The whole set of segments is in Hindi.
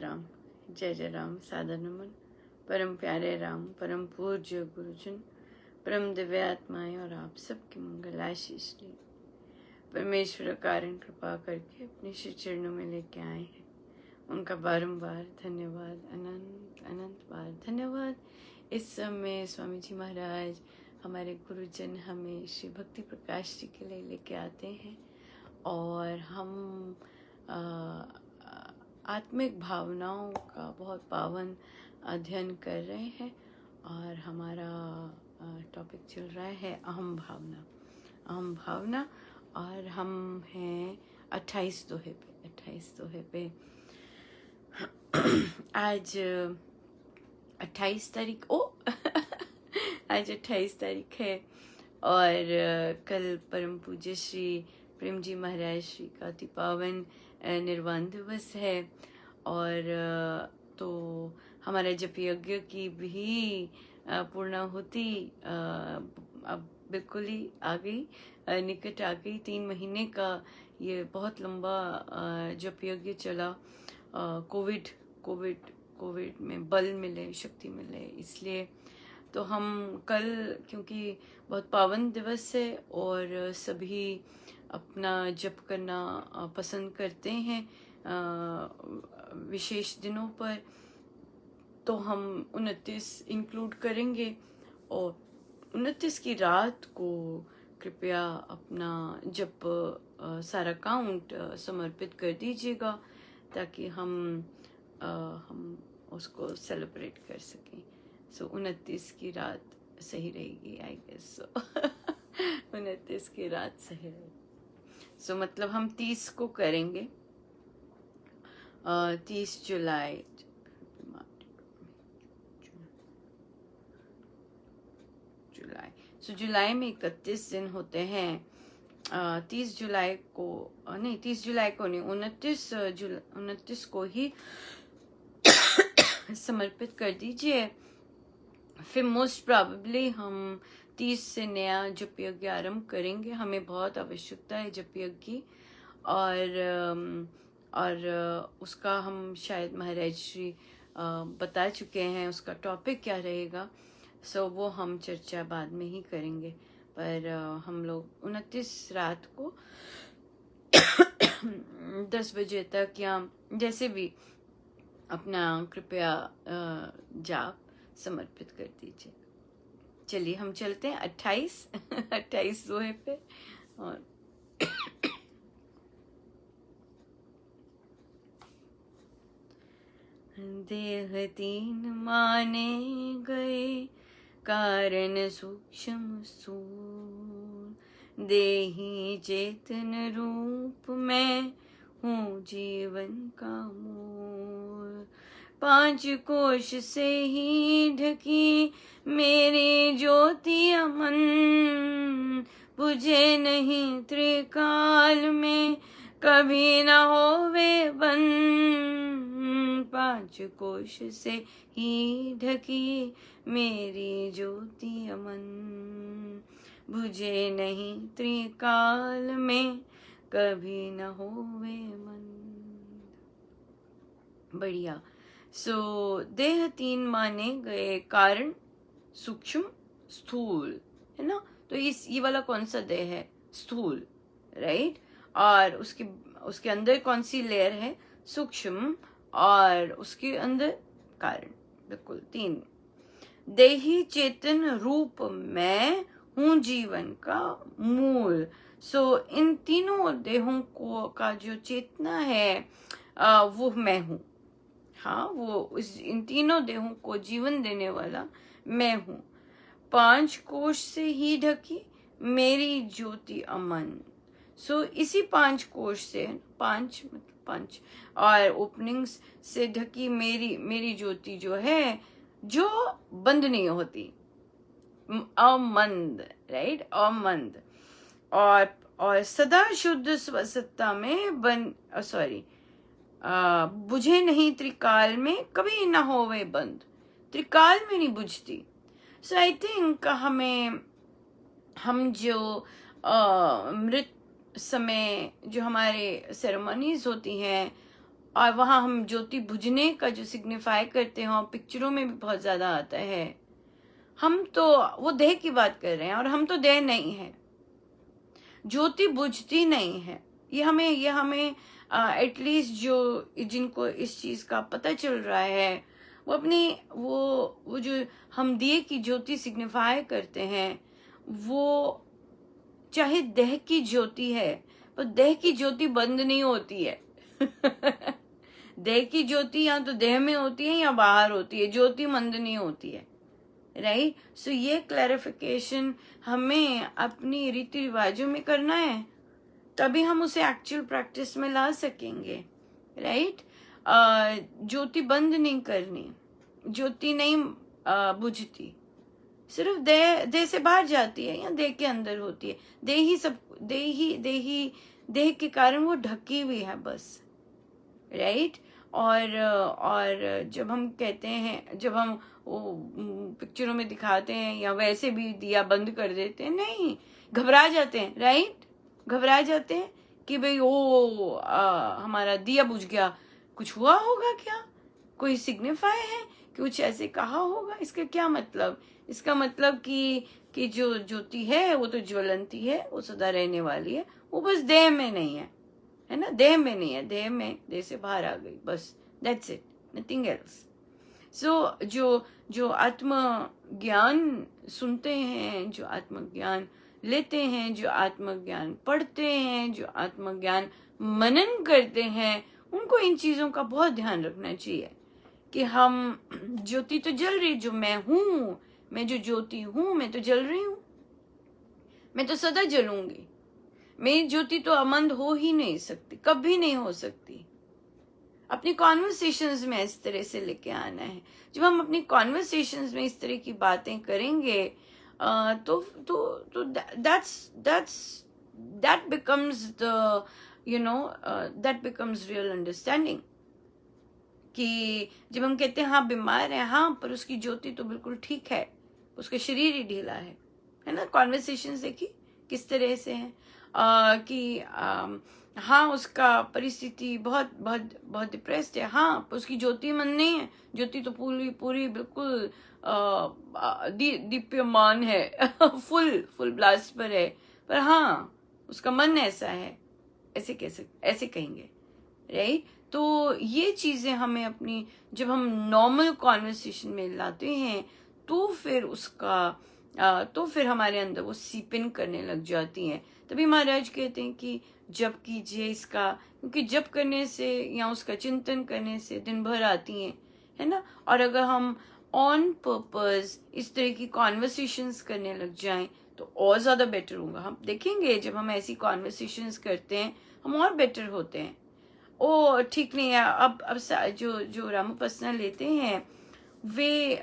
राम, जय जय राम। सादर नमन परम प्यारे राम, परम पूज्य गुरुजन, परम दिव्य आत्माएं और आप सबकी मंगल आशीष लिए परमेश्वर कारण कृपा करके अपने श्री चरणों में लेके आए हैं। उनका बारंबार धन्यवाद, अनंत अनंत बार धन्यवाद। इस समय स्वामी जी महाराज हमारे गुरुजन हमें श्री भक्ति प्रकाश जी के लिए लेके आते हैं और हम आत्मिक भावनाओं का बहुत पावन अध्ययन कर रहे हैं और हमारा टॉपिक चल रहा है अहम भावना। अहम भावना और हम हैं 28 दोहे पे। आज 28 तारीख आज 28 तारीख है और कल परम पूज्य श्री प्रेम जी महाराज श्री का अति पावन निर्वाण दिवस है और तो हमारा जप यज्ञ की भी पूर्णाहुति अब बिल्कुल ही आ गई, निकट आ गई। 3 महीने का ये बहुत लंबा जप यज्ञ चला। कोविड में बल मिले, शक्ति मिले, इसलिए तो हम कल, क्योंकि बहुत पावन दिवस है और सभी अपना जप करना पसंद करते हैं विशेष दिनों पर, तो हम 29 इंक्लूड करेंगे और 29 की रात को कृपया अपना जप सारा काउंट समर्पित कर दीजिएगा ताकि हम उसको सेलिब्रेट कर सकें। सो 29 की रात सही रहेगी, आई गेस सो 29 की रात सही रहेगी। सो मतलब हम 30 को करेंगे, 30 जुलाई। सो जुलाई में 31 दिन होते हैं। 30 जुलाई को नहीं, 30 जुलाई को नहीं, 29 को ही समर्पित कर दीजिए। फिर मोस्ट प्रोबेबली हम 30 से नया जप यज्ञ आरंभ करेंगे। हमें बहुत आवश्यकता है जप यज्ञ की और उसका हम शायद महाराज श्री बता चुके हैं उसका टॉपिक क्या रहेगा। सो वो हम चर्चा बाद में ही करेंगे, पर हम लोग 29 रात को 10 बजे तक या जैसे भी अपना कृपया जाप समर्पित कर दीजिए। चलिए हम चलते हैं 28 दोहे पे। और देह 3 माने गए, कारण सूक्ष्म स्थूल, देही चेतन रूप में हूँ जीवन का मूल। 5 कोश से ही ढकी मेरी ज्योति अमन, बुझे नहीं त्रिकाल में कभी न होवे बंद। 5 कोश से ही ढकी मेरी ज्योति अमन, बुझे नहीं त्रिकाल में कभी न होवे मन। बढ़िया। सो देह 3 माने गए, कारण सूक्ष्म स्थूल, है ना। तो ये वाला कौन सा देह है? स्थूल, राइट। और उसके अंदर कौन सी लेयर है? सूक्ष्म, और उसके अंदर कारण। बिल्कुल 3। देही चेतन रूप में हूँ जीवन का मूल। सो इन तीनों देहों को का जो चेतना है वो मैं हूँ। हाँ, वो इन तीनों देहों को जीवन देने वाला मैं हूँ। 5 कोश से ही ढकी मेरी ज्योति अमन। सो इसी 5 कोश से, 5 मतलब 5 और ओपनिंग्स से ढकी मेरी ज्योति जो है, जो बंद नहीं होती, अमंद, राइट, अमंद। और सदा शुद्ध स्वसत्ता में बुझे नहीं त्रिकाल में कभी न होवे बंद। त्रिकाल में नहीं बुझती। सो आई थिंक हम जो मृत समय जो हमारे सेरेमनीज होती हैं और वहां हम ज्योति बुझने का जो सिग्निफाई करते हैं और पिक्चरों में भी बहुत ज्यादा आता है, हम तो वो देह की बात कर रहे हैं और हम तो देह नहीं है, ज्योति बुझती नहीं है। ये हमें एटलीस्ट जो जिनको इस चीज का पता चल रहा है वो अपनी वो जो हम दिए की ज्योति सिग्निफाई करते हैं, वो चाहे देह की ज्योति है, पर देह की ज्योति बंद नहीं होती है। देह की ज्योति या तो देह में होती है या बाहर होती है, ज्योति मंद नहीं होती है, राइट। सो ये क्लैरिफिकेशन हमें अपनी रीति रिवाजों में करना है, तभी हम उसे एक्चुअल प्रैक्टिस में ला सकेंगे, राइट। ज्योति बंद नहीं करनी, ज्योति नहीं बुझती, सिर्फ देह से बाहर जाती है या देह के अंदर होती है। देह के कारण वो ढकी हुई है बस, राइट। और जब हम कहते हैं, जब हम पिक्चरों में दिखाते हैं या वैसे भी दिया बंद कर देते हैं, नहीं, घबरा जाते हैं, राइट, घबरा जाते हैं कि भाई हमारा दिया बुझ गया, कुछ हुआ होगा क्या, कोई सिग्निफाई है, कुछ ऐसे कहा होगा, इसका क्या मतलब? इसका मतलब कि जो ज्योति है वो तो ज्वलंती है, वो सदा रहने वाली है, वो बस देह में नहीं है ना, देह में नहीं है, देह से बाहर आ गई, बस, दैट्स इट, नथिंग एल्स। सो जो आत्मज्ञान सुनते हैं, जो आत्मज्ञान लेते हैं, जो आत्मज्ञान पढ़ते हैं, जो आत्मज्ञान मनन करते हैं, उनको इन चीजों का बहुत ध्यान रखना चाहिए कि हम ज्योति तो जल रही, जो मैं हूं, मैं जो ज्योति हूं, मैं तो जल रही हूं, मैं तो सदा जलूंगी, मेरी ज्योति तो अमंद हो ही नहीं सकती, कभी नहीं हो सकती। अपनी कॉन्वर्सेशंस में इस तरह से लेके आना है। जब हम अपनी कॉन्वर्सेशंस में इस तरह की बातें करेंगे तो that becomes the that becomes real understanding. कि जब हम कहते हैं हाँ बीमार है, हाँ पर उसकी ज्योति तो बिल्कुल ठीक है, उसका शरीर ही ढीला है ना। कॉन्वर्सेशन देखी किस तरह से है कि हाँ उसका परिस्थिति बहुत बहुत बहुत डिप्रेस्ड है, हाँ पर उसकी ज्योति मन नहीं है, ज्योति तो पूरी बिल्कुल दीप्यमान है, फुल ब्लास्ट पर है, पर हाँ उसका मन ऐसा है, ऐसे कहेंगे, राइट। तो ये चीजें हमें अपनी, जब हम नॉर्मल कॉन्वर्सेशन में लाते हैं तो फिर हमारे अंदर वो सीप इन करने लग जाती हैं। तभी महाराज कहते हैं कि जप कीजिए इसका, क्योंकि जप करने से या उसका चिंतन करने से दिन भर आती हैं, है ना। और अगर हम ऑन पर्पस इस तरह की कॉन्वर्सेशंस करने लग जाएं तो और ज्यादा बेटर होगा। हम देखेंगे जब हम ऐसी कॉन्वर्सेशंस करते हैं हम और बेटर होते हैं। ओ ठीक नहीं है, अब जो रामोपासना लेते हैं वे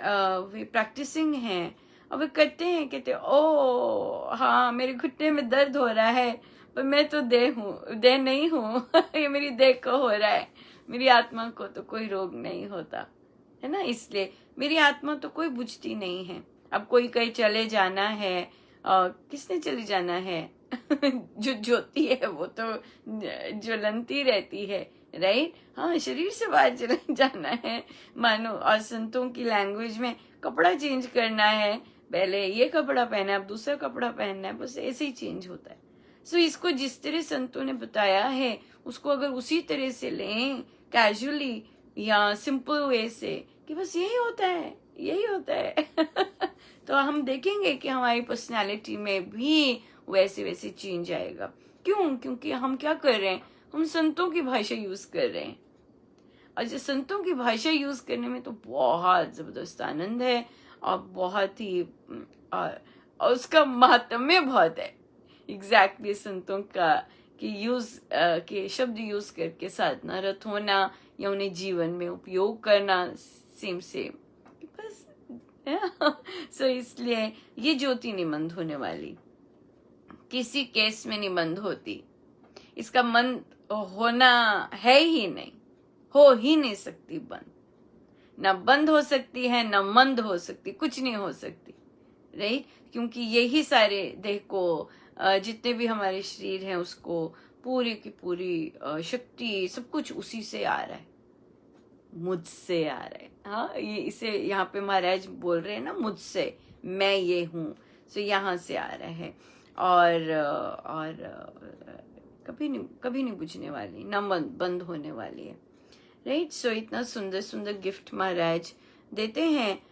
प्रैक्टिसिंग हैं और वे कहते ओ हाँ मेरे घुटने में दर्द हो रहा है, पर मैं तो देह नहीं हूँ ये मेरी देह को हो रहा है, मेरी आत्मा को तो कोई रोग नहीं होता है ना, इसलिए मेरी आत्मा तो कोई बुझती नहीं है। अब कोई कहीं चले जाना है, किसने चले जाना है जो ज्योति है वो तो ज्वलंती रहती है, राइट। हाँ शरीर से बाहर चले जाना है मानो, और संतों की लैंग्वेज में कपड़ा चेंज करना है, पहले ये कपड़ा पहना है अब दूसरा कपड़ा पहनना है, बस ऐसे ही चेंज होता है। सो इसको जिस तरह संतों ने बताया है उसको अगर उसी तरह से लें कैजुअली या सिंपल वे से कि बस यही होता है तो हम देखेंगे कि हमारी पर्सनालिटी में भी वैसे चेंज आएगा। क्योंकि हम क्या कर रहे हैं, हम संतों की भाषा यूज कर रहे हैं, और जो संतों की भाषा यूज करने में तो बहुत जबरदस्त आनंद है और बहुत ही और उसका महात्म्य बहुत है। एग्जैक्टली संतों का के शब्द यूज करके साधना रत होना या उन्हें जीवन में उपयोग करना सेम बस सो इसलिए ये ज्योति नहीं बंद होने वाली, किसी केस में नहीं बंद होती, इसका मन होना है ही नहीं, हो ही नहीं सकती बंद, ना बंद हो सकती है ना मंद हो सकती, कुछ नहीं हो सकती, राइट। क्योंकि यही सारे देह को जितने भी हमारे शरीर हैं उसको पूरी की पूरी शक्ति सब कुछ उसी से आ रहा है, मुझसे आ रहा है। हाँ, ये इसे यहाँ पे महाराज बोल रहे हैं ना, मुझसे, मैं ये हूँ। सो यहाँ से आ रहा है। और कभी नहीं बुझने वाली, ना बंद होने वाली है। राइट। सो इतना सुंदर सुंदर गिफ्ट महाराज देते हैं।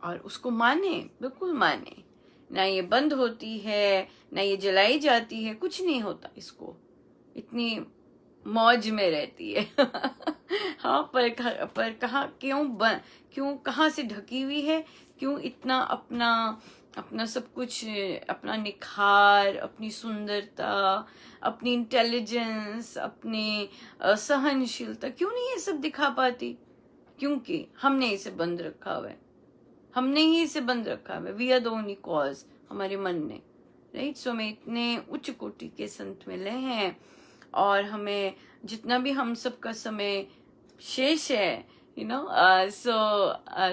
और उसको माने, बिल्कुल माने। ना ये बंद होती है, ना ये जलाई जाती है, कुछ नहीं होता इसको, इतनी मौज में रहती है। हाँ, पर कहाँ, क्यों कहाँ से ढकी हुई है, क्यों इतना अपना सब कुछ, अपना निखार, अपनी सुंदरता, अपनी इंटेलिजेंस, अपनी सहनशीलता, क्यों नहीं ये सब दिखा पाती? क्योंकि हमने इसे बंद रखा हुआ है, हमने ही इसे बंद रखा हुआ है। We are the only cause, हमारे मन ने। राइट। सो हमें इतने उच्च कोटि के संत मिले हैं, और हमें जितना भी हम सबका समय शेष है,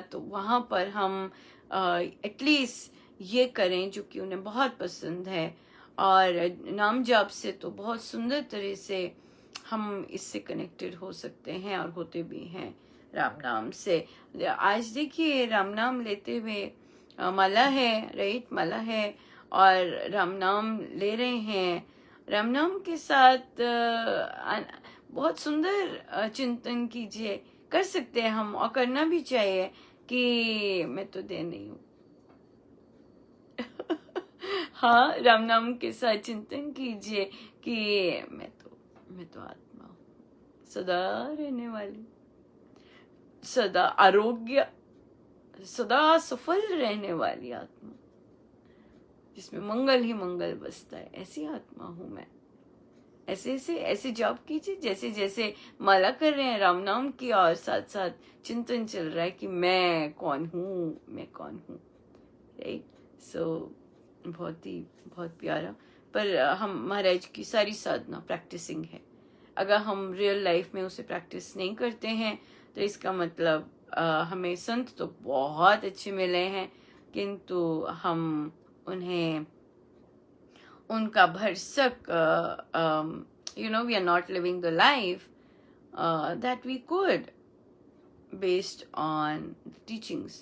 तो वहां पर हम एटलीस्ट ये करें जो कि उन्हें बहुत पसंद है। और नाम जाप से तो बहुत सुंदर तरह से हम इससे कनेक्टेड हो सकते हैं, और होते भी हैं राम नाम से। आज देखिए, राम नाम लेते हुए माला है, राइट, माला है, और राम नाम ले रहे हैं। राम नाम के साथ बहुत सुंदर चिंतन कीजिए, कर सकते हैं हम, और करना भी चाहिए कि मैं तो दे नहीं हूँ। हाँ, राम नाम के साथ चिंतन कीजिए कि मैं तो आत्मा हूँ, सदा रहने वाली, सदा आरोग्य, सदा सफल रहने वाली आत्मा, जिसमें मंगल ही मंगल बसता है, ऐसी आत्मा हूं मैं। ऐसे जॉब कीजिए, जैसे जैसे माला कर रहे हैं राम नाम की, और साथ साथ चिंतन चल रहा है कि मैं कौन हूँ। राइट। सो बहुत प्यारा। पर हम महाराज की सारी साधना प्रैक्टिसिंग है। अगर हम रियल लाइफ में उसे प्रैक्टिस नहीं करते हैं, तो इसका मतलब हमें संत तो बहुत अच्छे मिले हैं, किंतु हम उन्हें, उनका भरसक, we are not living the life that we could based on the teachings,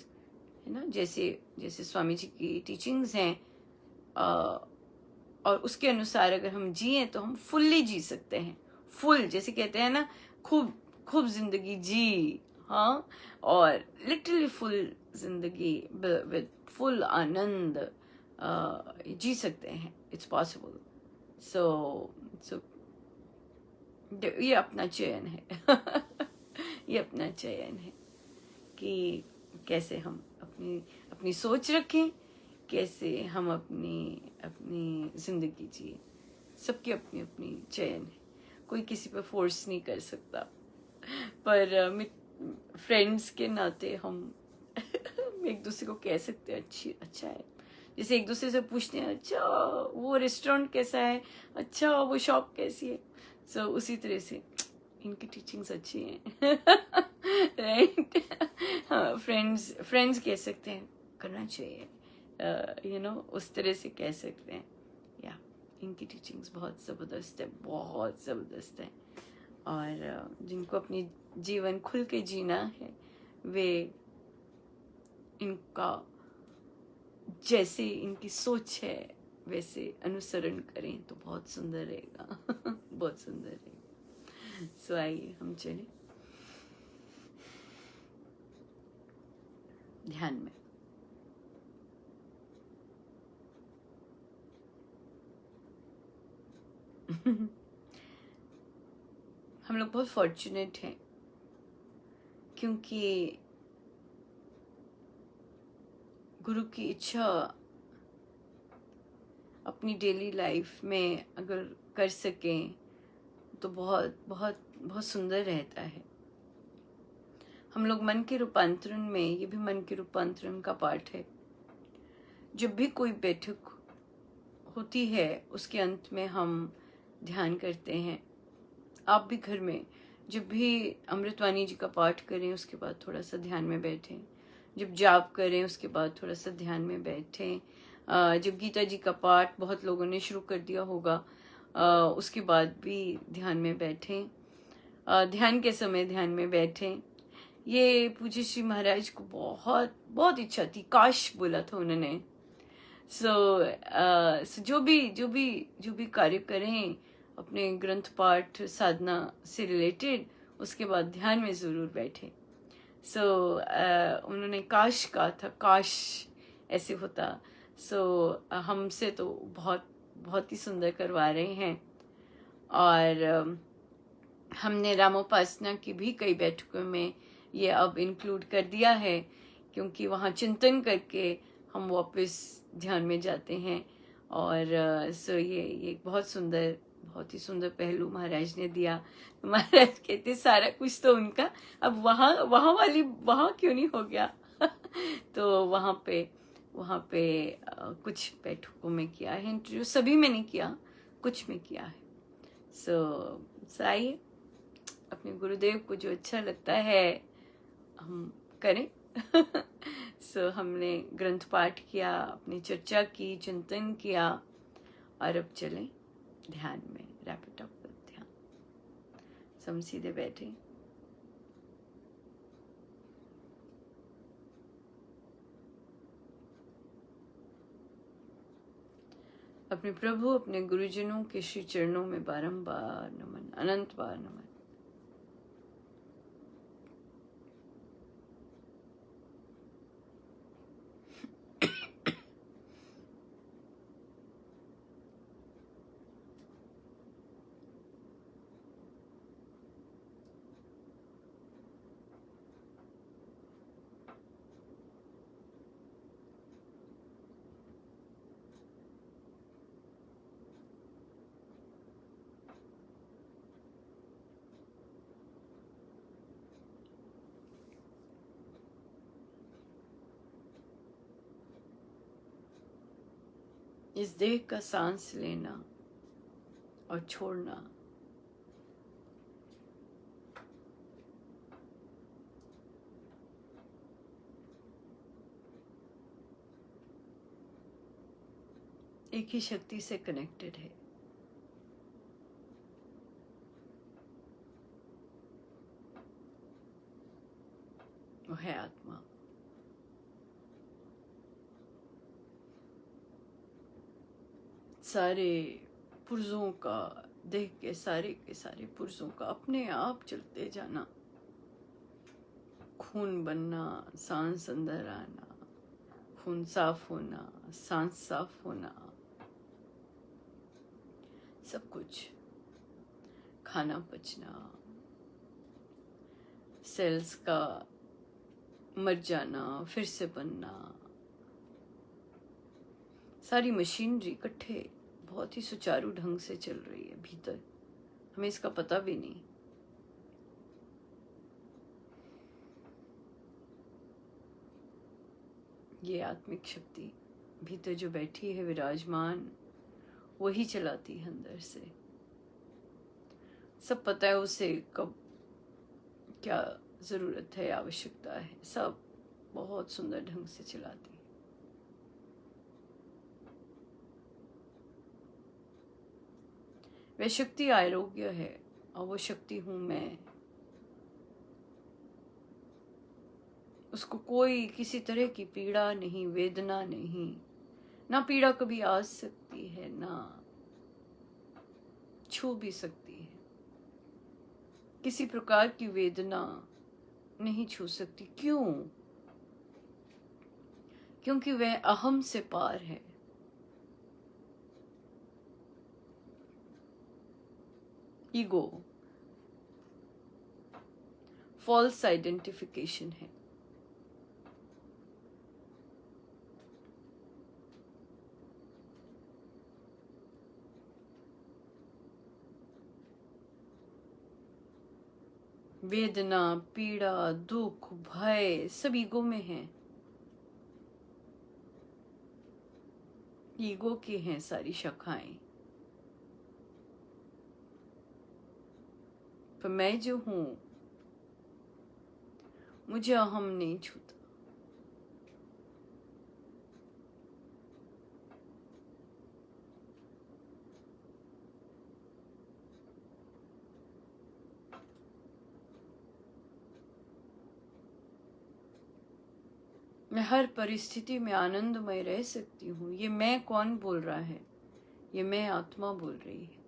जैसे स्वामी जी की टीचिंग्स हैं, और उसके अनुसार अगर हम जिए तो हम फुल्ली जी सकते हैं। फुल, जैसे कहते हैं ना, खूब जिंदगी जी। हाँ, और लिटरली फुल जिंदगी विद फुल आनंद जी सकते हैं। It's possible. सो ये अपना चयन है। ये अपना चयन है कि कैसे हम अपनी सोच रखें, कैसे हम अपनी जिंदगी जिए। सबकी अपनी अपनी चयन है, कोई किसी पे फोर्स नहीं कर सकता। पर फ्रेंड्स के नाते हम एक दूसरे को कह सकते हैं अच्छा है। जैसे एक दूसरे से पूछते हैं, अच्छा वो रेस्टोरेंट कैसा है, अच्छा वो शॉप कैसी है। सो उसी तरह से इनकी टीचिंग्स अच्छी हैं। राइट। हाँ, फ्रेंड्स कह सकते हैं, करना चाहिए, उस तरह से कह सकते हैं। या इनकी टीचिंग्स बहुत ज़बरदस्त है, बहुत ज़बरदस्त है। और जिनको अपनी जीवन खुल के जीना है, वे इनका जैसे इनकी सोच है वैसे अनुसरण करें तो बहुत सुंदर रहेगा। बहुत सुंदर रहेगा। सो आइए हम चलें ध्यान में। हम लोग बहुत फॉर्चुनेट हैं, क्योंकि गुरु की इच्छा अपनी डेली लाइफ में अगर कर सकें तो बहुत बहुत बहुत सुंदर रहता है। हम लोग मन के रूपांतरण में, ये भी मन के रूपांतरण का पार्ट है। जब भी कोई बैठक होती है उसके अंत में हम ध्यान करते हैं। आप भी घर में जब भी अमृतवाणी जी का पाठ करें उसके बाद थोड़ा सा ध्यान में बैठें। जब जाप करें उसके बाद थोड़ा सा ध्यान में बैठें। जब गीता जी का पाठ बहुत लोगों ने शुरू कर दिया होगा, उसके बाद भी ध्यान में बैठें, ध्यान के समय ध्यान में बैठें। ये पूज्य श्री महाराज को बहुत बहुत इच्छा थी, काश बोला था उन्होंने। सो जो भी कार्य करें अपने ग्रंथ पाठ साधना से रिलेटेड, उसके बाद ध्यान में जरूर बैठे। उन्होंने काश कहा था, काश ऐसे होता। हमसे तो बहुत बहुत ही सुंदर करवा रहे हैं। और हमने रामोपासना की भी कई बैठकों में ये अब इंक्लूड कर दिया है, क्योंकि वहाँ चिंतन करके हम वापस ध्यान में जाते हैं। और ये बहुत ही सुंदर पहलू महाराज ने दिया। महाराज कहते सारा कुछ तो उनका, अब वहाँ क्यों नहीं हो गया। तो वहाँ पे कुछ बैठकों में किया है इंटरव्यू, सभी में नहीं किया, कुछ में किया है। आइए, अपने गुरुदेव को जो अच्छा लगता है हम करें। हमने ग्रंथ पाठ किया, अपनी चर्चा की, चिंतन किया, और अब चलें ध्यान में। रैप इट अप विद ध्यान। हम सीधे बैठे, अपने प्रभु, अपने गुरुजनों के श्री चरणों में बारंबार नमन, अनंत बार नमन। इस देह का सांस लेना और छोड़ना एक ही शक्ति से कनेक्टेड है। वो है आत्मा। सारे पुर्जों का, देह के सारे पुर्जों का अपने आप चलते जाना, खून बनना, सांस अंदर आना, खून साफ होना, सांस साफ होना, सब कुछ, खाना पचना, सेल्स का मर जाना, फिर से बनना, सारी मशीनरी इकट्ठे बहुत ही सुचारू ढंग से चल रही है भीतर, हमें इसका पता भी नहीं। ये आत्मिक शक्ति भीतर जो बैठी है विराजमान, वही चलाती है अंदर से। सब पता है उसे कब क्या जरूरत है, आवश्यकता है, सब बहुत सुंदर ढंग से चलाती है। वह शक्ति आरोग्य है और वो शक्ति हूं मैं। उसको कोई किसी तरह की पीड़ा नहीं, वेदना नहीं, ना पीड़ा कभी आ सकती है, ना छू भी सकती है। किसी प्रकार की वेदना नहीं छू सकती। क्यों? क्योंकि वह अहम से पार है। ईगो फॉल्स आइडेंटिफिकेशन है। वेदना, पीड़ा, दुख, भय सब ईगो में है। ईगो की हैं सारी शाखाएं। पर मैं जो हूं, मुझे अहम नहीं छूता। मैं हर परिस्थिति में आनंदमय रह सकती हूँ। ये मैं कौन बोल रहा है? ये मैं आत्मा बोल रही है।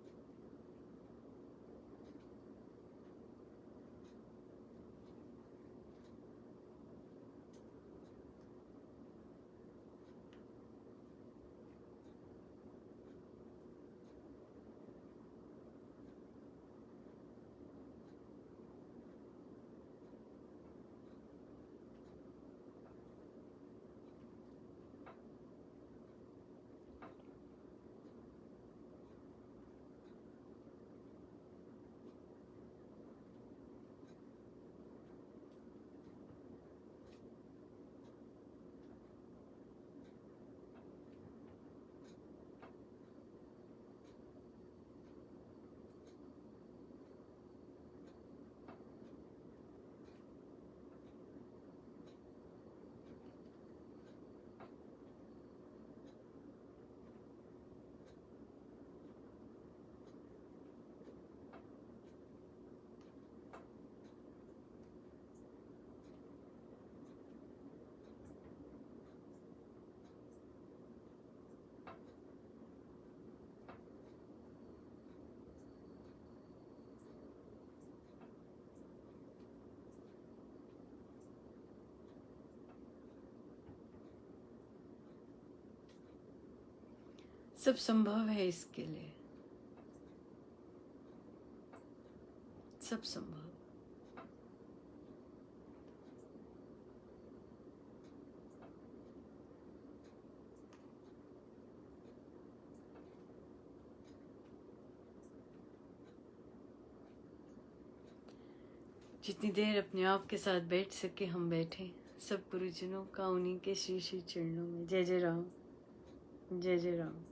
सब संभव है इसके लिए, सब संभव। जितनी देर अपने आप के साथ बैठ सके हम बैठे। सब गुरुजनों का उन्हीं के श्री श्री चरणों में। जय जय राम, जय जय राम।